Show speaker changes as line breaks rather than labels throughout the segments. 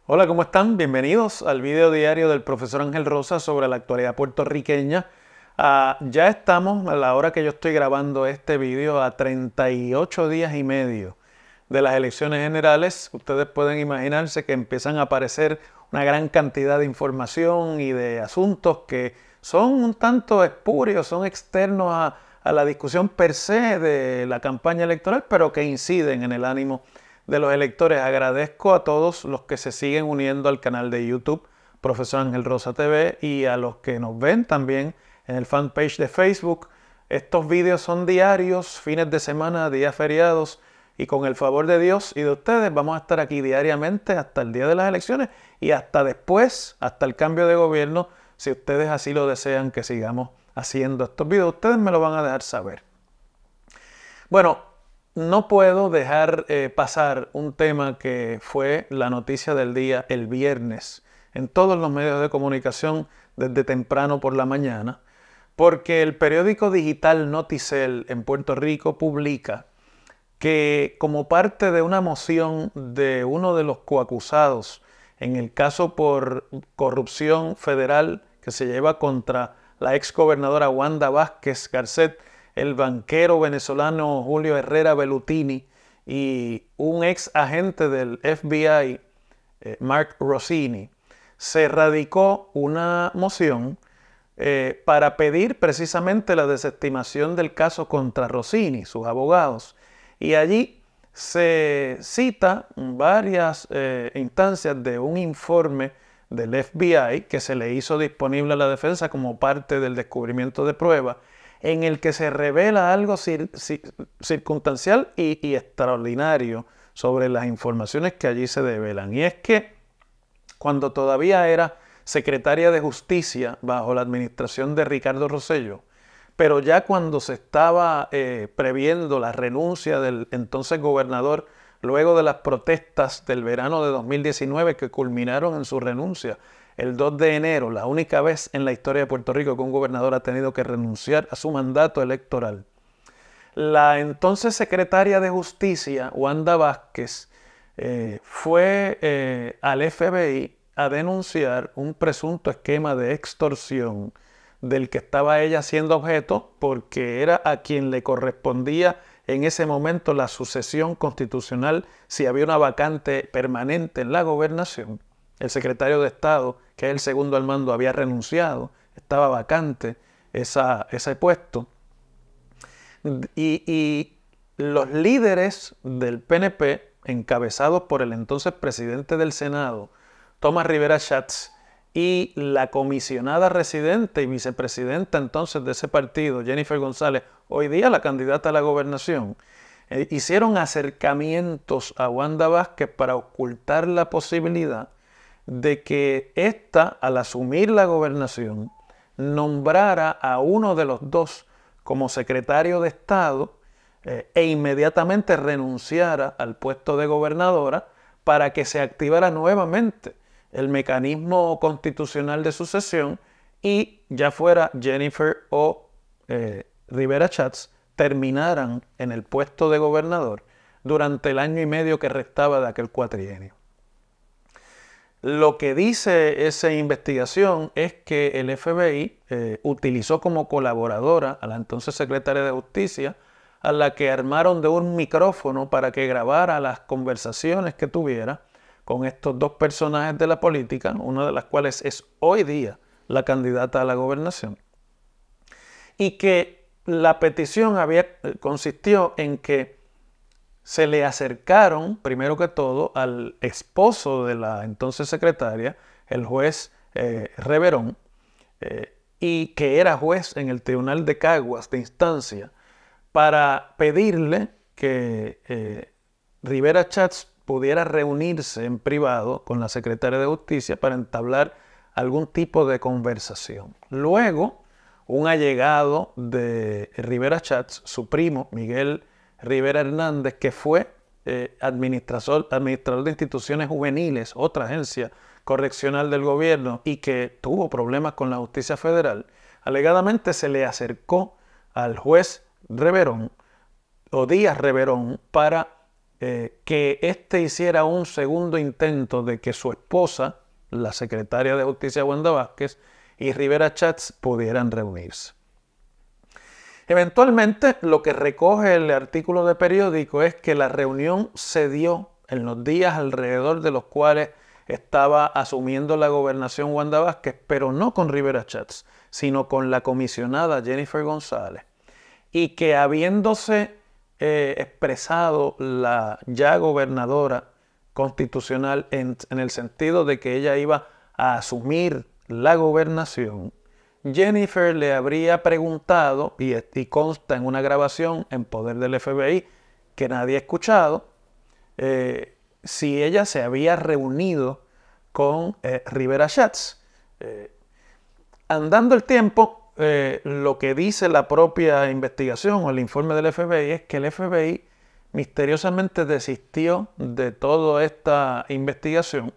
Hola, ¿cómo están? Bienvenidos al video diario del profesor Ángel Rosa sobre la actualidad puertorriqueña. Ya estamos, a la hora que yo estoy grabando este video, a 38 días y medio de las elecciones generales. Ustedes pueden imaginarse que empiezan a aparecer una gran cantidad de información y de asuntos que son un tanto espurios, son externos a la discusión per se de la campaña electoral, pero que inciden en el ánimo de los electores. Agradezco a todos los que se siguen uniendo al canal de YouTube, Profesor Ángel Rosa TV, y a los que nos ven también en el fanpage de Facebook. Estos vídeos son diarios, fines de semana, días feriados, y con el favor de Dios y de ustedes vamos a estar aquí diariamente hasta el día de las elecciones y hasta después, hasta el cambio de gobierno, si ustedes así lo desean que sigamos haciendo estos videos. Ustedes me lo van a dejar saber. Bueno, no puedo dejar pasar un tema que fue la noticia del día el viernes en todos los medios de comunicación desde temprano por la mañana, porque el periódico digital Noticel en Puerto Rico publica que como parte de una moción de uno de los coacusados en el caso por corrupción federal que se lleva contra la exgobernadora Wanda Vázquez Garcet, el banquero venezolano Julio Herrera Bellutini y un ex agente del FBI, Mark Rossini, se radicó una moción para pedir precisamente la desestimación del caso contra Rossini, sus abogados. Y allí se cita varias instancias de un informe del FBI que se le hizo disponible a la defensa como parte del descubrimiento de pruebas, en el que se revela algo circunstancial y extraordinario sobre las informaciones que allí se develan. Y es que cuando todavía era secretaria de Justicia bajo la administración de Ricardo Rosselló, pero ya cuando se estaba previendo la renuncia del entonces gobernador luego de las protestas del verano de 2019 que culminaron en su renuncia el 2 de enero, la única vez en la historia de Puerto Rico que un gobernador ha tenido que renunciar a su mandato electoral. La entonces secretaria de Justicia, Wanda Vázquez, fue al FBI a denunciar un presunto esquema de extorsión del que estaba ella siendo objeto porque era a quien le correspondía en ese momento la sucesión constitucional si había una vacante permanente en la gobernación. El secretario de Estado, que es el segundo al mando, había renunciado, estaba vacante ese puesto. Y los líderes del PNP, encabezados por el entonces presidente del Senado, Tomás Rivera Schatz, y la comisionada residente y vicepresidenta entonces de ese partido, Jennifer González, hoy día la candidata a la gobernación, hicieron acercamientos a Wanda Vázquez para ocultar la posibilidad de que ésta, al asumir la gobernación, nombrara a uno de los dos como secretario de Estado e inmediatamente renunciara al puesto de gobernadora para que se activara nuevamente el mecanismo constitucional de sucesión y ya fuera Jennifer o Rivera Schatz terminaran en el puesto de gobernador durante el año y medio que restaba de aquel cuatrienio. Lo que dice esa investigación es que el FBI utilizó como colaboradora a la entonces secretaria de Justicia, a la que armaron de un micrófono para que grabara las conversaciones que tuviera con estos dos personajes de la política, una de las cuales es hoy día la candidata a la gobernación, y que la petición consistió en que se le acercaron, primero que todo, al esposo de la entonces secretaria, el juez Reverón, y que era juez en el Tribunal de Caguas de instancia, para pedirle que Rivera Schatz pudiera reunirse en privado con la secretaria de Justicia para entablar algún tipo de conversación. Luego, un allegado de Rivera Schatz, su primo, Miguel Rivera Hernández, que fue administrador de instituciones juveniles, otra agencia correccional del gobierno, y que tuvo problemas con la justicia federal, alegadamente se le acercó al juez Reverón o Díaz Reverón para que éste hiciera un segundo intento de que su esposa, la secretaria de Justicia Wanda Vázquez, y Rivera Schatz pudieran reunirse. Eventualmente, lo que recoge el artículo de periódico es que la reunión se dio en los días alrededor de los cuales estaba asumiendo la gobernación Wanda Vázquez, pero no con Rivera Schatz, sino con la comisionada Jennifer González, y que habiéndose expresado la ya gobernadora constitucional en el sentido de que ella iba a asumir la gobernación, Jennifer le habría preguntado, y consta en una grabación en poder del FBI que nadie ha escuchado, si ella se había reunido con Rivera Schatz. Andando el tiempo, lo que dice la propia investigación o el informe del FBI es que el FBI misteriosamente desistió de toda esta investigación,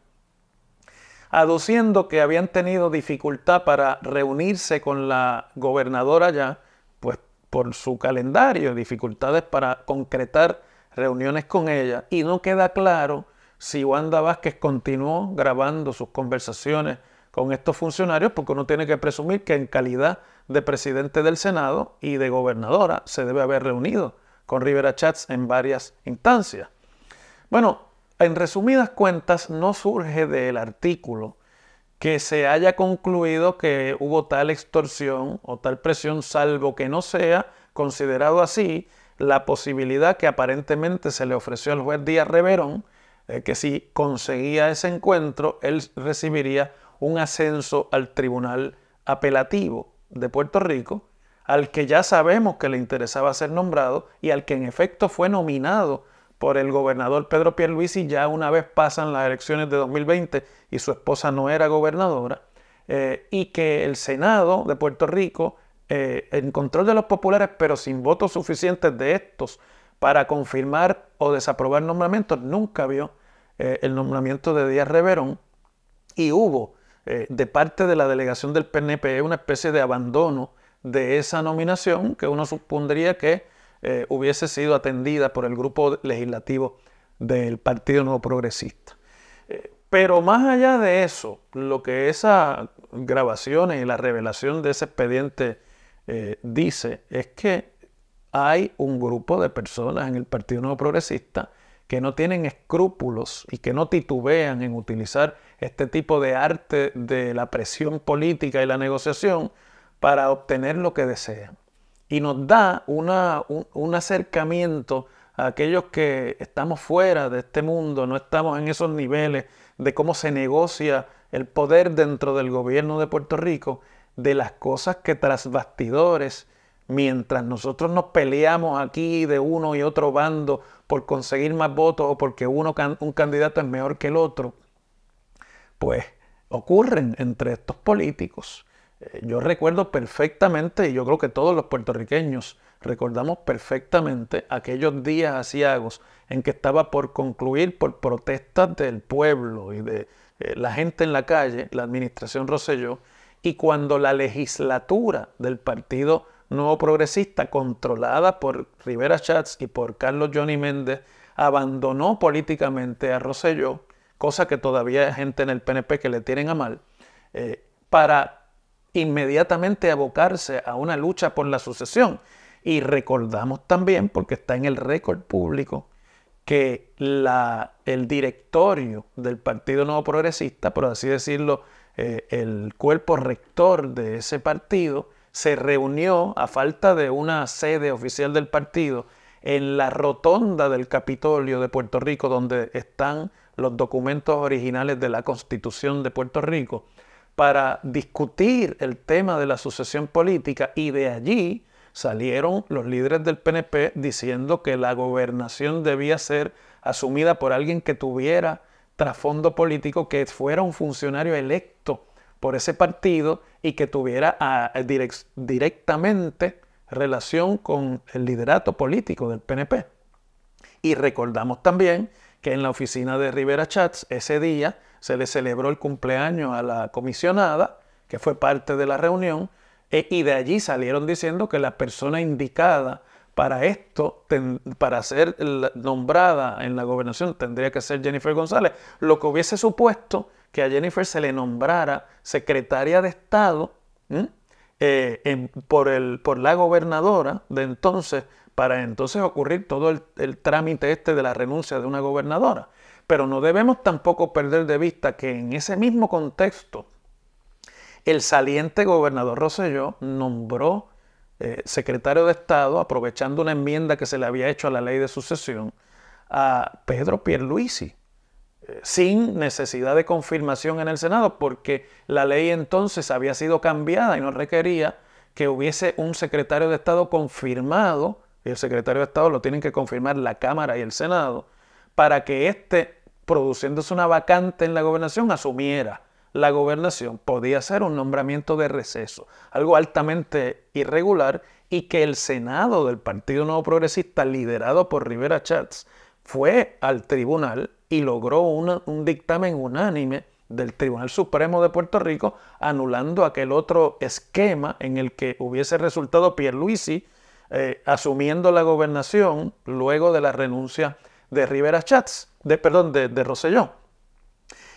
aduciendo que habían tenido dificultad para reunirse con la gobernadora ya, pues por su calendario, dificultades para concretar reuniones con ella, y no queda claro si Wanda Vázquez continuó grabando sus conversaciones con estos funcionarios, porque uno tiene que presumir que en calidad de presidente del Senado y de gobernadora se debe haber reunido con Rivera Schatz en varias instancias. Bueno, en resumidas cuentas, no surge del artículo que se haya concluido que hubo tal extorsión o tal presión, salvo que no sea considerado así la posibilidad que aparentemente se le ofreció al juez Díaz Reverón, que si conseguía ese encuentro, él recibiría un ascenso al Tribunal Apelativo de Puerto Rico, al que ya sabemos que le interesaba ser nombrado y al que en efecto fue nominado por el gobernador Pedro Pierluisi ya una vez pasan las elecciones de 2020 y su esposa no era gobernadora, y que el Senado de Puerto Rico, en control de los populares, pero sin votos suficientes de estos para confirmar o desaprobar nombramientos, nunca vio el nombramiento de Díaz Reverón, y hubo de parte de la delegación del PNP una especie de abandono de esa nominación que uno supondría que hubiese sido atendida por el grupo legislativo del Partido Nuevo Progresista. Pero más allá de eso, lo que esas grabaciones y la revelación de ese expediente dice es que hay un grupo de personas en el Partido Nuevo Progresista que no tienen escrúpulos y que no titubean en utilizar este tipo de arte de la presión política y la negociación para obtener lo que desean. Y nos da un acercamiento a aquellos que estamos fuera de este mundo, no estamos en esos niveles de cómo se negocia el poder dentro del gobierno de Puerto Rico, de las cosas que tras bastidores, mientras nosotros nos peleamos aquí de uno y otro bando por conseguir más votos o porque un candidato es mejor que el otro, pues ocurren entre estos políticos. Yo recuerdo perfectamente, y yo creo que todos los puertorriqueños recordamos perfectamente aquellos días aciagos en que estaba por concluir por protestas del pueblo y de la gente en la calle, la administración Rosselló, y cuando la legislatura del Partido Nuevo Progresista, controlada por Rivera Schatz y por Carlos Johnny Méndez, abandonó políticamente a Rosselló, cosa que todavía hay gente en el PNP que le tienen a mal, para inmediatamente abocarse a una lucha por la sucesión. Y recordamos también, porque está en el récord público, que el directorio del Partido Nuevo Progresista, por así decirlo, el cuerpo rector de ese partido, se reunió a falta de una sede oficial del partido en la rotonda del Capitolio de Puerto Rico, donde están los documentos originales de la Constitución de Puerto Rico, para discutir el tema de la sucesión política, y de allí salieron los líderes del PNP diciendo que la gobernación debía ser asumida por alguien que tuviera trasfondo político, que fuera un funcionario electo por ese partido y que tuviera directamente relación con el liderato político del PNP. Y recordamos también que en la oficina de Rivera Schatz ese día se le celebró el cumpleaños a la comisionada, que fue parte de la reunión, y de allí salieron diciendo que la persona indicada Para esto, para ser nombrada en la gobernación, tendría que ser Jennifer González, lo que hubiese supuesto que a Jennifer se le nombrara secretaria de Estado por la gobernadora de entonces, para entonces ocurrir todo el trámite este de la renuncia de una gobernadora. Pero no debemos tampoco perder de vista que en ese mismo contexto, el saliente gobernador Rosselló nombró secretario de Estado, aprovechando una enmienda que se le había hecho a la ley de sucesión, a Pedro Pierluisi, sin necesidad de confirmación en el Senado, porque la ley entonces había sido cambiada y no requería que hubiese un secretario de Estado confirmado, y el secretario de Estado lo tienen que confirmar la Cámara y el Senado, para que éste, produciéndose una vacante en la gobernación, asumiera la gobernación. Podía ser un nombramiento de receso, algo altamente irregular, y que el Senado del Partido Nuevo Progresista, liderado por Rivera Schatz, fue al tribunal y logró un dictamen unánime del Tribunal Supremo de Puerto Rico, anulando aquel otro esquema en el que hubiese resultado Pierluisi asumiendo la gobernación luego de la renuncia de Rivera Schatz, de Rosselló.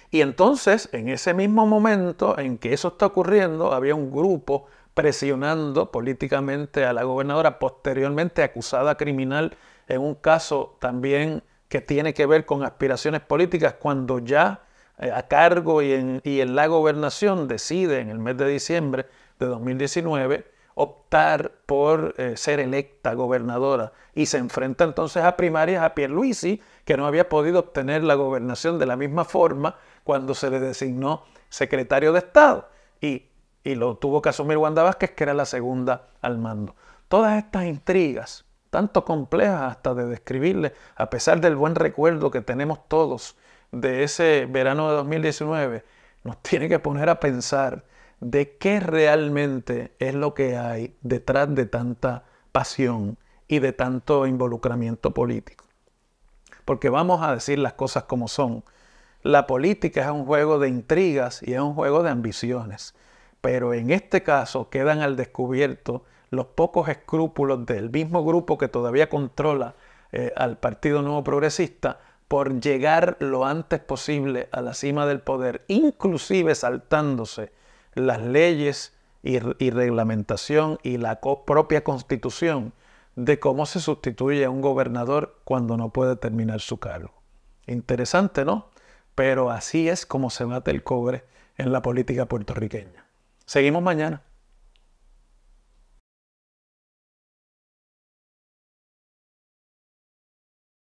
Y entonces, en ese mismo momento en que eso está ocurriendo, había un grupo presionando políticamente a la gobernadora, posteriormente acusada criminal en un caso también que tiene que ver con aspiraciones políticas, cuando ya a cargo y en la gobernación decide en el mes de diciembre de 2019 optar por ser electa gobernadora, y se enfrenta entonces a primarias a Pierluisi, que no había podido obtener la gobernación de la misma forma cuando se le designó secretario de Estado, y lo tuvo que asumir Wanda Vázquez, que era la segunda al mando. Todas estas intrigas, tanto complejas hasta de describirles, a pesar del buen recuerdo que tenemos todos de ese verano de 2019, nos tiene que poner a pensar de qué realmente es lo que hay detrás de tanta pasión y de tanto involucramiento político. Porque vamos a decir las cosas como son. La política es un juego de intrigas y es un juego de ambiciones. Pero en este caso quedan al descubierto los pocos escrúpulos del mismo grupo que todavía controla al Partido Nuevo Progresista por llegar lo antes posible a la cima del poder, inclusive saltándose las leyes y reglamentación y la propia Constitución de cómo se sustituye a un gobernador cuando no puede terminar su cargo. Interesante, ¿no? Pero así es como se bate el cobre en la política puertorriqueña. Seguimos mañana.